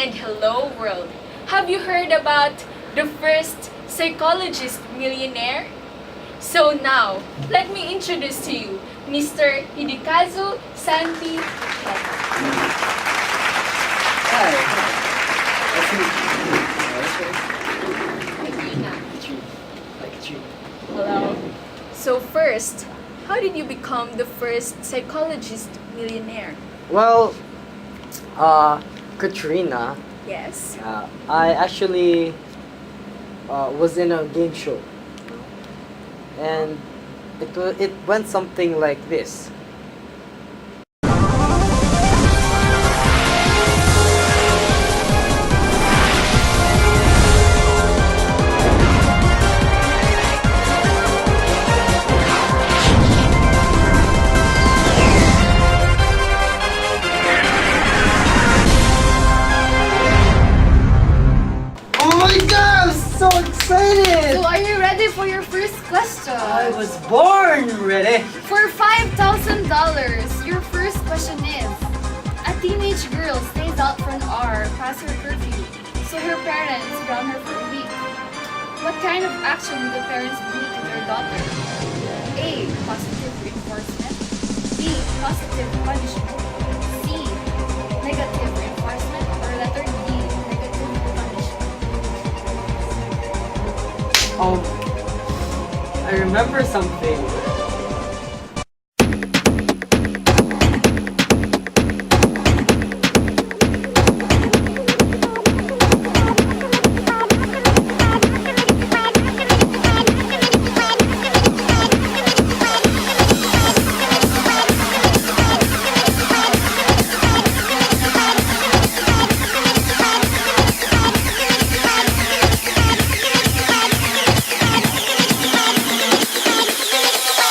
And hello world! Have you heard about the first psychologist millionaire? So now, let me introduce to you Mr. Hidekazu Santi. Hi. Nice to meet you. Like a tree. Hello. So first, how did you become the first psychologist millionaire? Well, Katrina, Yes. I actually was in a game show, and it went something like this. Oh my god, I'm so excited! So are you ready for your first question? I was born ready. For $5,000, your first question is, a teenage girl stays out for an hour past her curfew, so her parents ground her for a week. What kind of action do the parents do to their daughter? A. Positive reinforcement. B. Positive punishment. C. Negative reinforcement. Or letter D. Negative punishment. Oh, I remember something.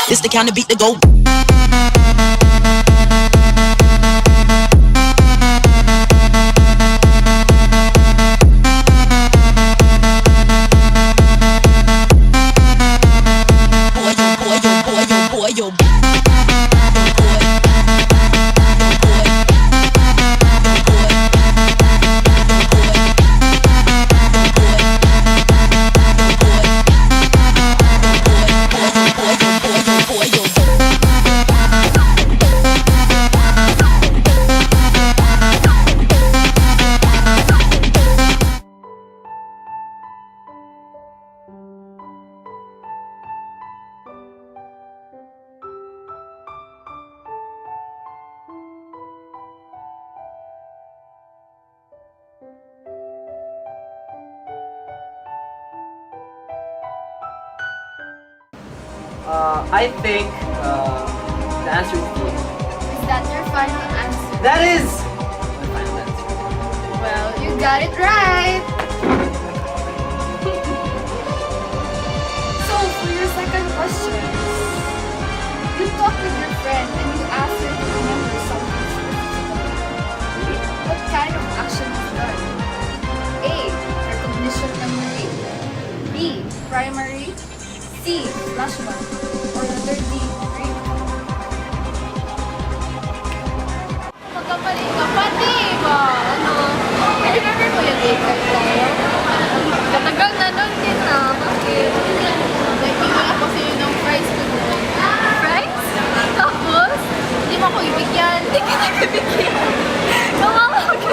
This the kind of beat to go. I think the answer is D. Is that your final answer? That is my final answer. Well, you got it right! So, for your second question, you talk with your friend and you ask her to remember something specific. What kind of action is done? A. Recognition memory. B. Primary. C. Flashback. Or letter D. Recall. Magkapali ka pa, di ba? Ano? Remember mo yung date card tayo? Katagal na nun din na. Bakit? Nag-iwan ako sa'yo ng prize ko doon. Prize? Tapos? Hindi mo ako ibigyan. Hindi ka nag-ibigyan. Kawawa ka.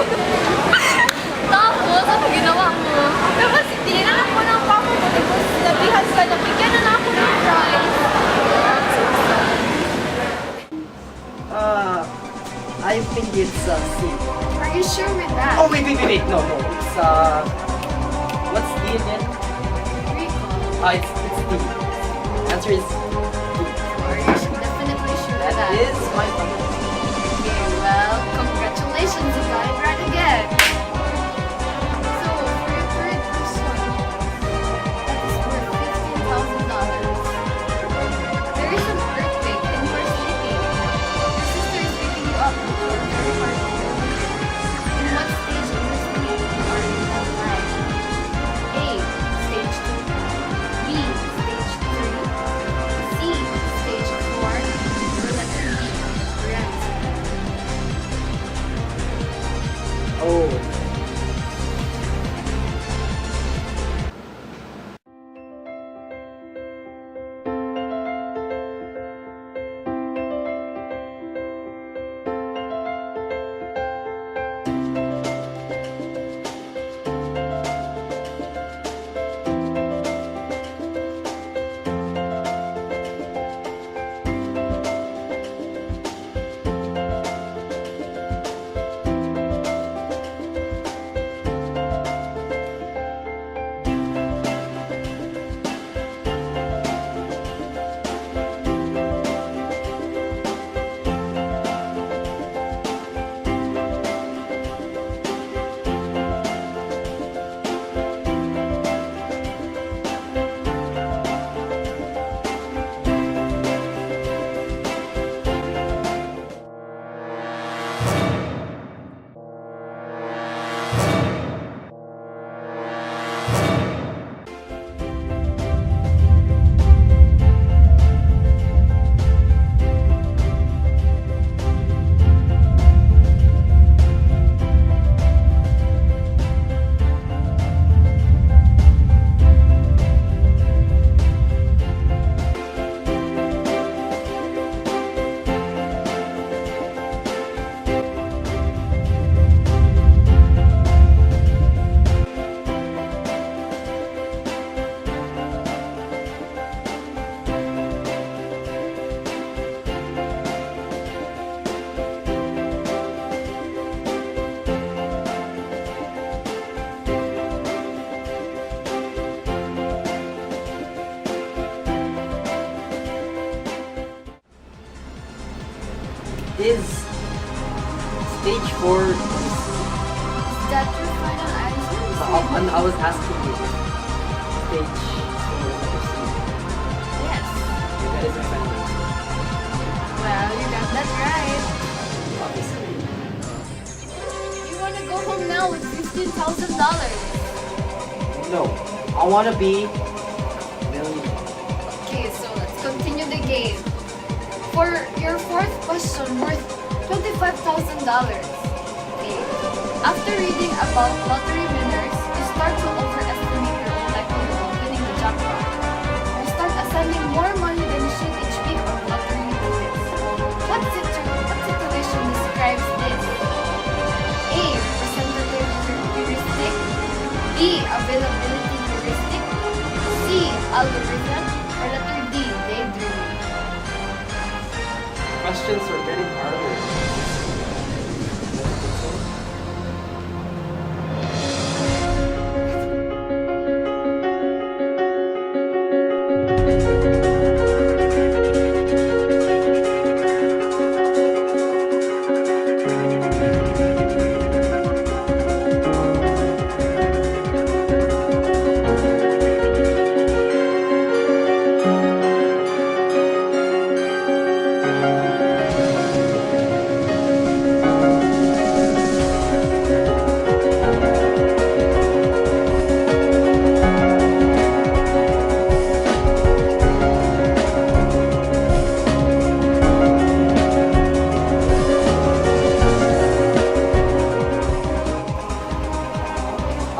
Tapos, ano ginawa mo? Tapos, tinanong ko ng papa mo. Tapos, nabihan ka na. Bigyan na lang ako ng prize. I think it's C. Are you sure with that? Oh wait. No. It's what's D again? Recall. It's D. Answer is D. Are you definitely sure with That that? is my final. Okay, well, congratulations, you got it right again. So, for your third question, that is worth $15,000. There is an earthquake and you are sleeping. Your sister is waking you up with your very hard to breathe. In what stage of your sleep are you in life? A. Stage 2. B. Stage 3. C. Stage 4. Or letter D. REM. Oh, is stage 4. Is that your final answer? I was asking you. Stage 4. Yes. That is my final answer. Well, you got that right. Obviously. You want to go home now with $15,000. No. I want to be a millionaire. Okay, so let's continue the game. For your fourth question, worth $25,000. Okay. After reading about lottery winners, you start to overestimate your own likelihood of winning the jackpot. You start assigning more money than you should each week on lottery winners. What situation describes this? A. Representative heuristic. B. Availability heuristic. C. Algorithm. Or letter D. Daydreaming. Questions are getting harder.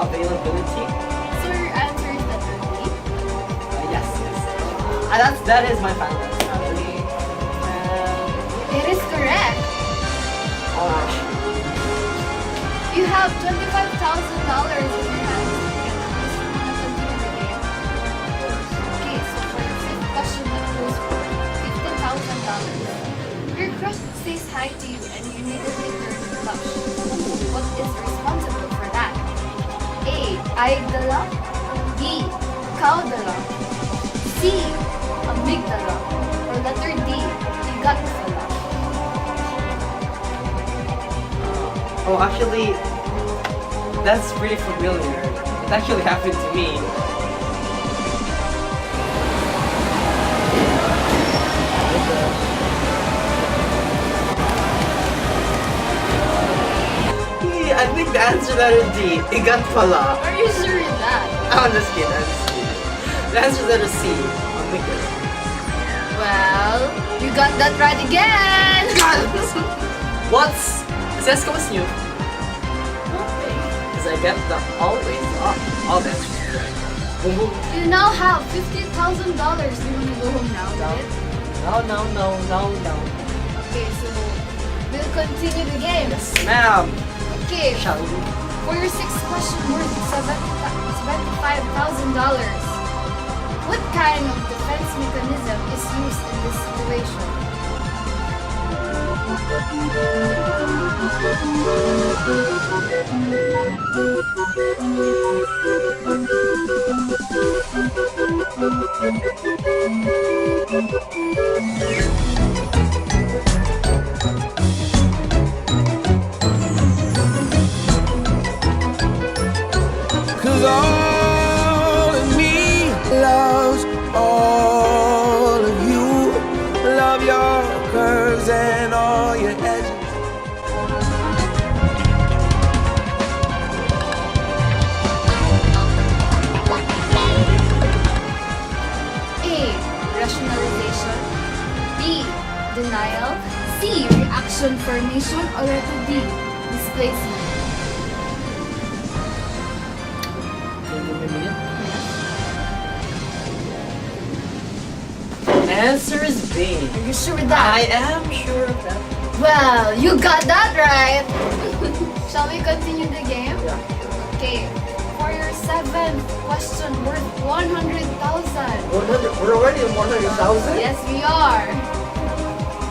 Availability? So your answer is letter D. Yes. That is my final answer. Okay. It is correct. Gosh. You have $25,000 in your hands. Continue the game. Okay, so for your fifth question that goes for $15,000. Your crush says hi to you and you immediately turn to blush. What is responsible for that? A. Amygdala. B. Caudala. C. Amygdala. Or letter D. Amygdala. Oh, actually, that's pretty familiar. It actually happened to me. I think the answer letter D. Igatpala. Are you sure of that? I'm just kidding. The answer letter C. Amygdala. Well, you got that right again! What's new? Because I get the always all the answers right. Boom boom. You now have $15,000. Do you want to go home now, right? No. Okay, so we'll continue the game. Yes, ma'am. Okay, Shall we? for your sixth question worth $75,000. What kind of defense mechanism is used in this situation? Cause all of me loves all of you. Love your curves and all your edges. A. Rationalization. B. Denial. C. Reaction formation. Or letter D. Displacement. Can you give me a minute? Answer is B. Are you sure with that? I am sure of that. Well, you got that right. Shall we continue the game? Yeah. Okay. For your seventh question worth $100,000. We're already at 100,000? Yes, we are.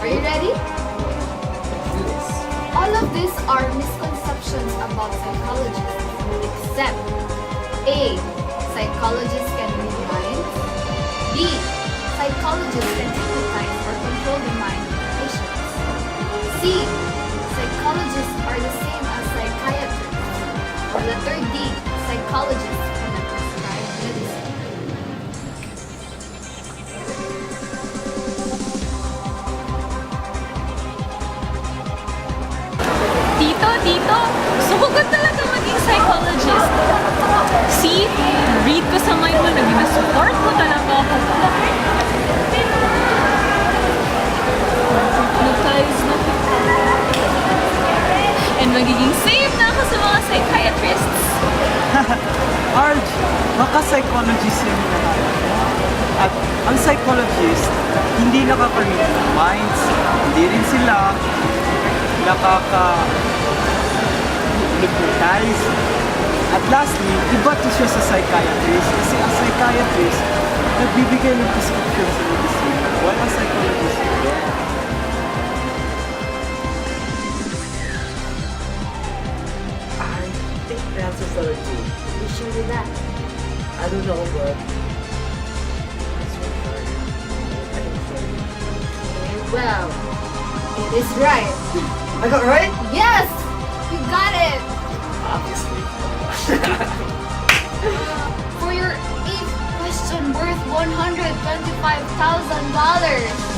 Are you ready? Let's do this. All of these are misconceptions about psychologists, except A. Psychologists can read minds. B. Psychologists can hypnotize or control the mind of patients. C. C. Psychologists are the same as psychiatrists. Or letter D. Psychologists cannot prescribe medicine. Tito, gusto ko ka talaga maging psychologist. See, read ko sa mind mo, naging support mo talaga ako. Hypnotize na kita. And magiging safe na ako sa mga psychiatrists. Arj, baka psychologist yung hinahanap mo. At ang psychologist, hindi nakaka-read ng minds, hindi rin sila nakaka-hypnotize. At lastly, iba to siya sa psychiatrist kasi ang psychiatrist, nagbibigay ng prescription sa medicine. While ang psychologist, yeah. I think the answer is letter two. You sure with that? I don't know, but Well, it is right. I got it right? Yes! You got it! Obviously. For your 8th question worth $125,000.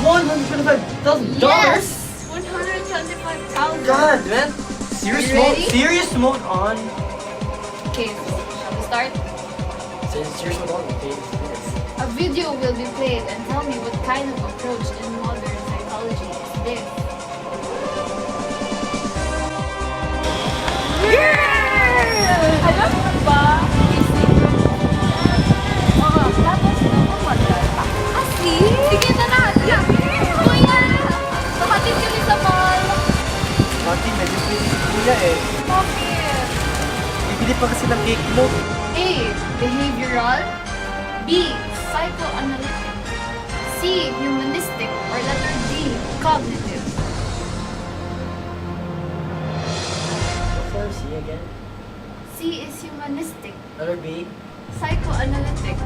$125,000? Yes! $125,000. God, man. Serious You mode. ready? Serious mode on. Okay, shall we start? Serious mode on. Okay, yes. A video will be played and tell me what kind of approach in modern psychology is this. Alam mo ba? Tapos na mo magkata. Sige na! Kuya! Bakit kami sa mall? Mati, medyo pretty si Kuya eh. Bakit? Bibili pa kasi ng cake mo. A. Behavioral. B. Psychoanalytic. C. Humanistic. Or letter D. Cognitive. What's letter C again? C is humanistic. Letter B? Psychoanalytic.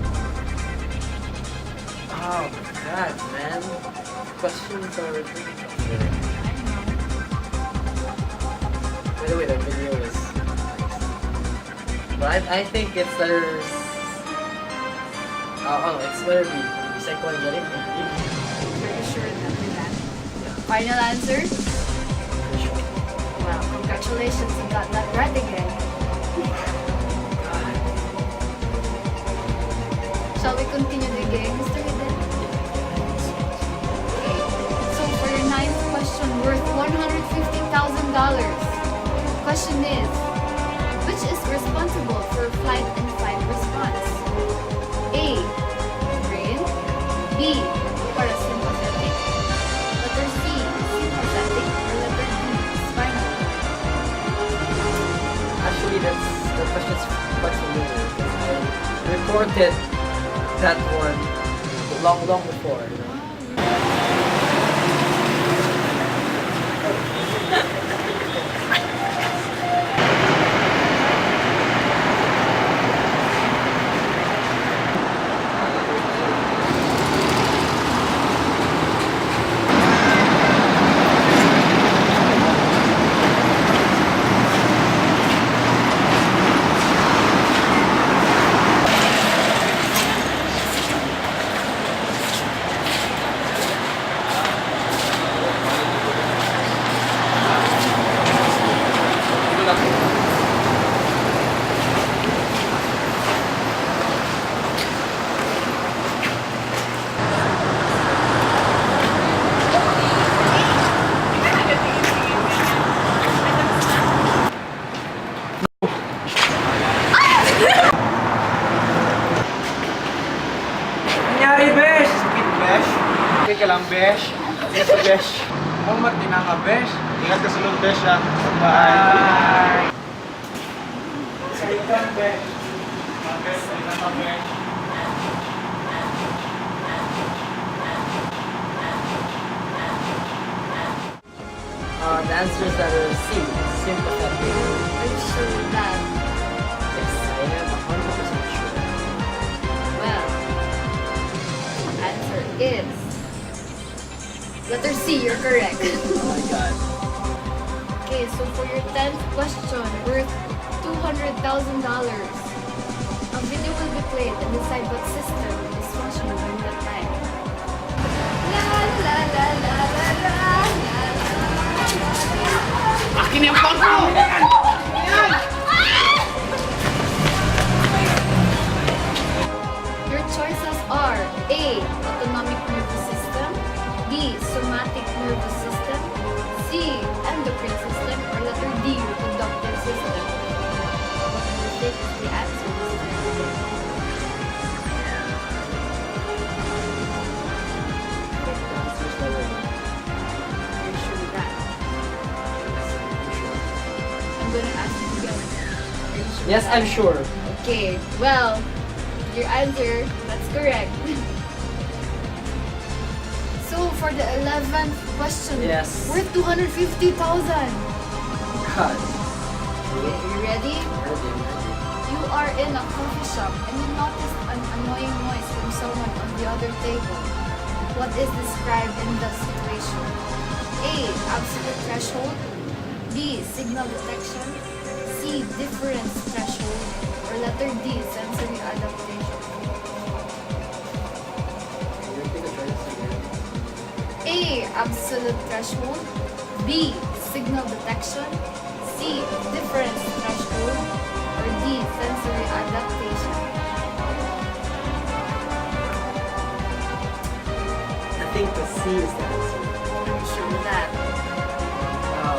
Oh, God, man. Questions are... By the way, that video is nice. But I think it's letter... Oh, it's letter B. Psychoanalytic. Very sure that with that. Final answer? Well, congratulations, you got that right again. Shall we continue the game, Mr. Hidden? Okay. So for your 9th question worth $150,000. Question is, which is responsible for flight and fight response? A. Brain. B. Parasympathetic. Letter C. Sympathetic. Or letter D. Spinal. Actually, the question's quite familiar. I reported that one long before. Nangyari, Besh! Sakit, Besh? Okay ka lang, Besh? Yes, Besh. Ang Martina ka, Besh. Ingat ka sa loob, Besh, ha? Bye! Sakit ka, Besh. Besh, ingat ka, Besh. The answer is letter C, sympathetic. Are you sure with that? Yes, I am 100% sure. Well, answer is letter C. You're correct. Oh my God. so for your 10th question, worth $200,000. A video will be played and decide what system is functioning during that time. La la la la la la la la. Akin yung phone ko! Your choices are A. Autonomic nervous system, B. Somatic nervous system, C. Endocrine system, or letter D. Reproductive system. What do you think is the answer this time? You're sure of that? I'm gonna ask you again. Are you sure Yes, of that? I'm sure. Okay, well, your answer, that's correct. So, for the 11th question, Yes. worth 250,000. God. Okay, are you ready? You are in a coffee shop and you notice an annoying noise from someone on the other table. What is described in the situation? A. Absolute threshold. B. Signal detection. C. Difference threshold. Or letter D. Sensory adaptation. A. Absolute threshold. B. Signal detection. C. Difference threshold. Or D. Sensory adaptation. I think the C is the answer. I'm sure of that. Wow.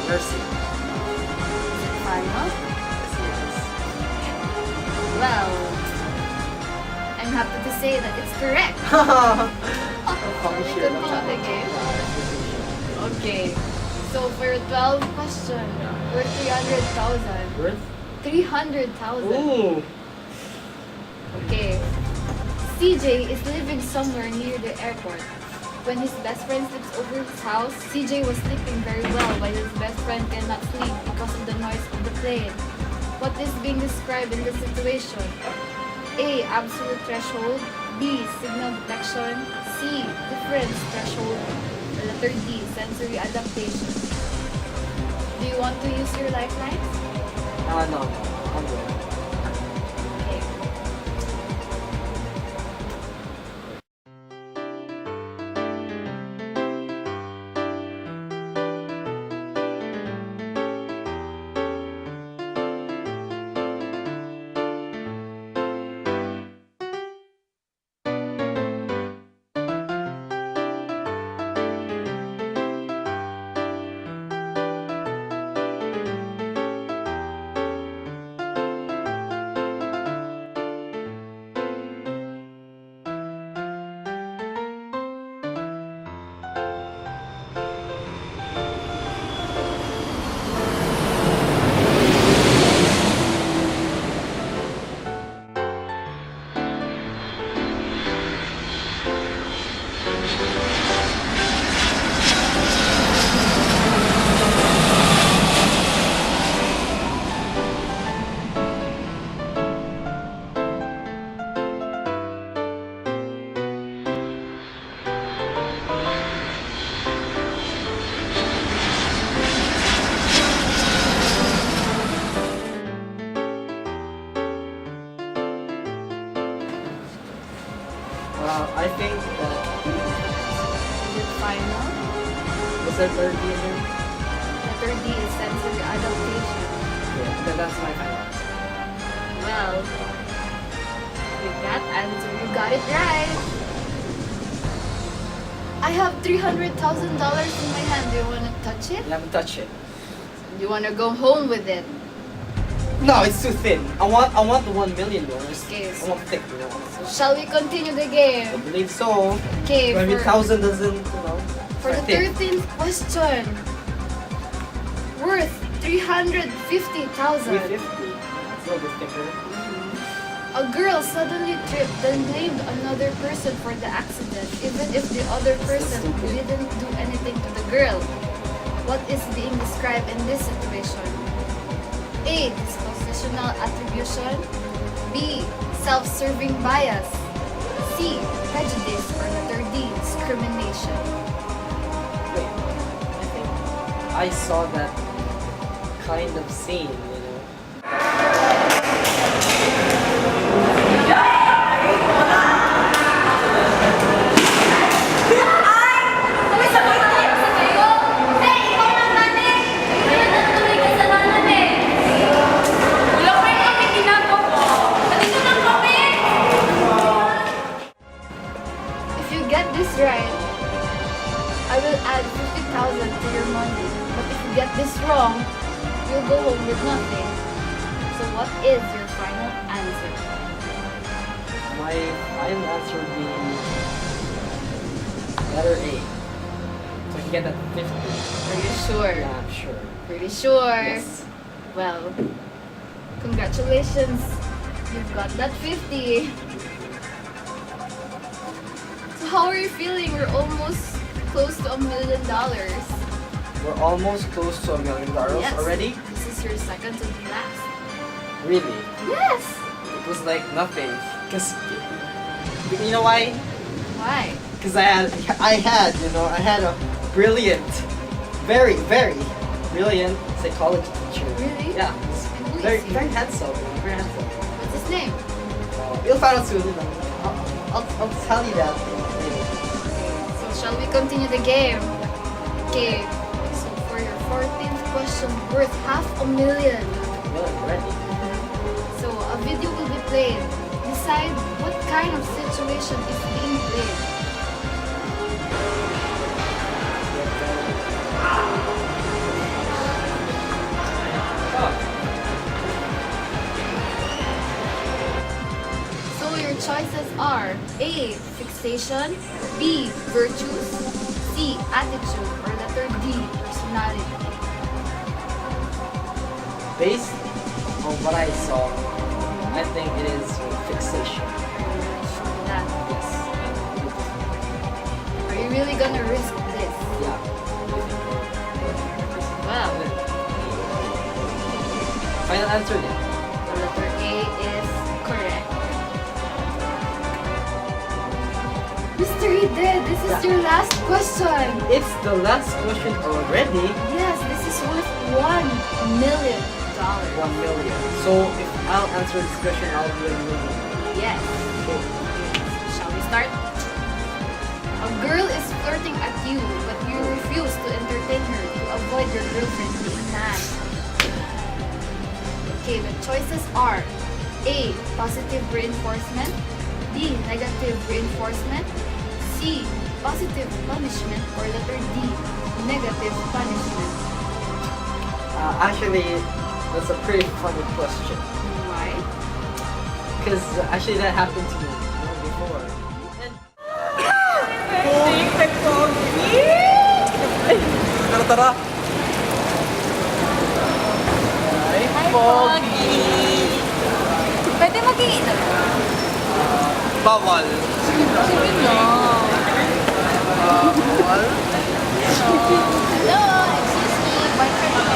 Mercy. Final? Well, I'm happy to say that it's correct. Fucking We shit. continue the game. Okay. So for your 12th question, worth 300,000. Worth? 300,000. Ooh. Okay. CJ is living somewhere near the airport. When his best friend sleeps over his house, CJ was sleeping very well while his best friend cannot sleep because of the noise of the plane. What is being described in this situation? A. Absolute threshold. B. Signal detection. C. Difference threshold. Or letter D. Sensory adaptation. Do you want to use your lifelines? No. I'm good. Okay. I think that Is it final? was that third D again? Letter D is sensory adaptation. Yeah, then that's my final answer. Well, with that answer, you got it right. I have $300,000 in my hand. Do you want to touch it? You haven't touched it. Do you want to go home with it? No, it's too thin. I want the $1 million. Okay, I want thick, you know. Shall we continue the I game? believe so. Okay, 20,000 doesn't, you know. for the thick. 13th question, worth 350,000. 350. It's a little bit thicker. A girl suddenly tripped, then blamed another person for the accident, even if the other person stupid. didn't do anything to the girl. What is being described in this situation? A. Dispositional attribution. B. Self-serving bias. C. Prejudice. Or letter D. Discrimination. Wait, I think I saw that kind of scene, you know. If you get this right, I will add 50,000 to your money. But if you get this wrong, you'll go home with nothing. So what is your final answer? My final answer would be letter A. So I can get that 50. Are you sure? Yeah, I'm sure. Pretty sure. Yes. Well, congratulations. You've got that 50. So how are you feeling? We're almost close to $1 million. We're almost close to $1 million Yes. already. This is your second to the last. Really? Yes. It was like nothing. Cause you know why? Why? Because I had a brilliant, very brilliant psychology teacher. Really? Yeah. And who is Very he? very handsome. Very handsome. What's his name? You'll find out soon. You know. I'll tell you that later. So shall we continue the game? Okay. So for your 14th question, worth $500,000. Well, ready. So a video will be played. Decide what kind of situation is being played. So your choices are A. Fixation, B. Virtues, C. Attitude, or letter D. Personality. Based on what I saw, I think it is fixation. Sure that. Yes. Are you really gonna risk this? Yeah. Well, Final answer then. the letter A is correct. Mr. Ide, this is your last question. It's the last question already. Yes, this is worth $1 million. 1 million. So if I'll answer this question, I'll be a million. Yes. So, Shall we start? A girl is flirting at you, but you refuse to entertain her to avoid your girlfriend being mad. Okay, the choices are A. Positive reinforcement, B. Negative reinforcement, C. Positive punishment, or letter D. Negative punishment. actually, that's a pretty funny question. Why? Because actually that happened to me before. And tara tara! Hi, Pogi! Pwede mag-iinom? Bawal. Sige na. Bawal? Hello, excuse me, boyfriend ko.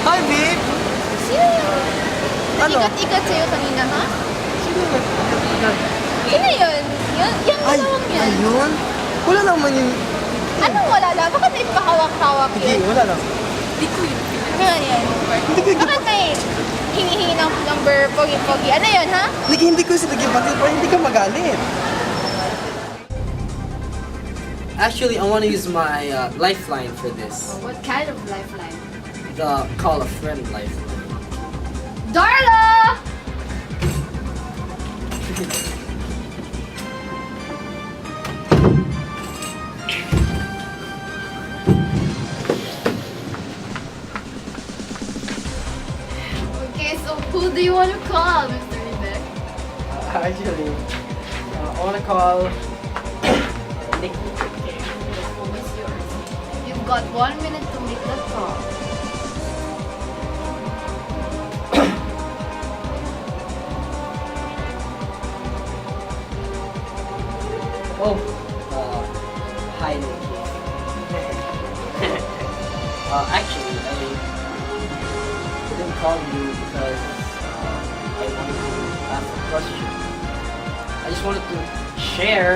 Hi, babe! Ano? Ikat-ikat sa'yo kanina, ha? Sino nag-ikat? Sino yun? Yung dalawang yun. ayun? Wala naman yung... Anong wala lang? Bakit may pahawak-hawak Hindi, yun? wala lang. Di ko yun. Ano yan? Bakit may hingi-hingi ng number, pogi-pogi? Ano yun, ha? Hindi ko sila gibagay para hindi ka magalit. Actually, I want to use my lifeline for this. What kind of lifeline? The call a friend lifeline. Darla! Okay, so who do you want to call, Mr. Rebek? Actually, I want to call Nikki. The phone is yours. You've got 1 minute to make that call. Oh, hi Nikki. Actually, I didn't call you because I wanted to ask a question. I just wanted to share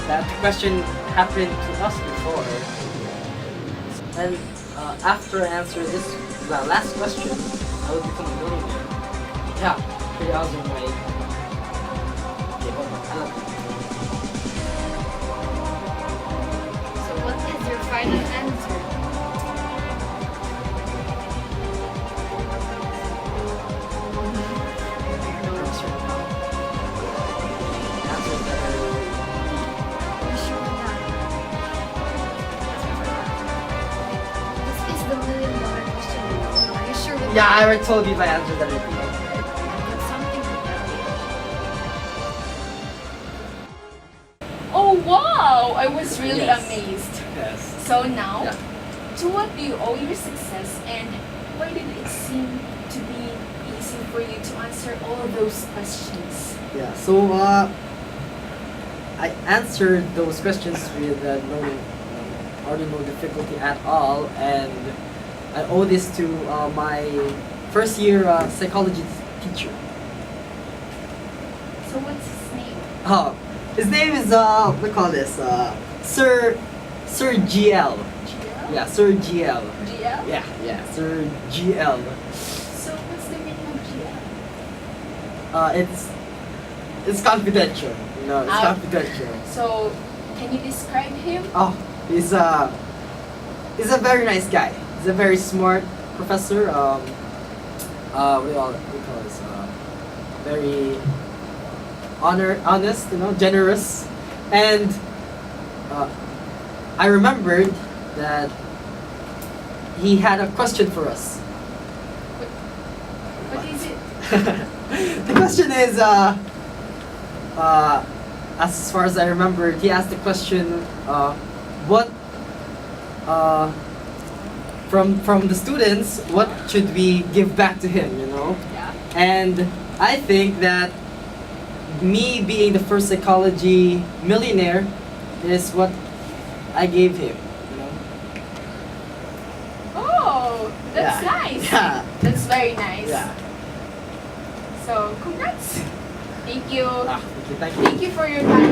that the question happened to us before. And after I answer this last question, I would become a millionaire. Yeah, pretty awesome, right? Okay, hold on. I love you. So what is your final answer? Are you sure with that? This is the million-dollar question. Are you sure with Yeah, I that? already told you my answer that already. I've got something to tell you. Oh wow! I was really Yes. amazed. Yes. So now, Yeah. to what do you owe your success, and why did it seem to be easy for you to answer all those questions? Yeah, so I answered those questions with hardly no difficulty at all, and I owe this to my first year psychology teacher. So what's his name? Oh, his name is what do we call this? Sir GL. GL? Yeah, Sir GL. GL? Yeah, Sir GL. So what's the meaning of GL? It's confidential. You know, it's Ah. confidential. So, can you describe him? Oh, he's a very nice guy. He's a very smart professor. What do you call this? Very honest, you know, generous, and I remembered that he had a question for us. What is it? The question is, as far as I remember, he asked the question, what, from the students, what should we give back to him, you know? Yeah. And I think that me being the first psychology millionaire is what I gave him, you know? Oh, that's Yeah. nice. Yeah. That's very nice. Yeah. So, congrats. Thank you. Thank you. Thank you for your kind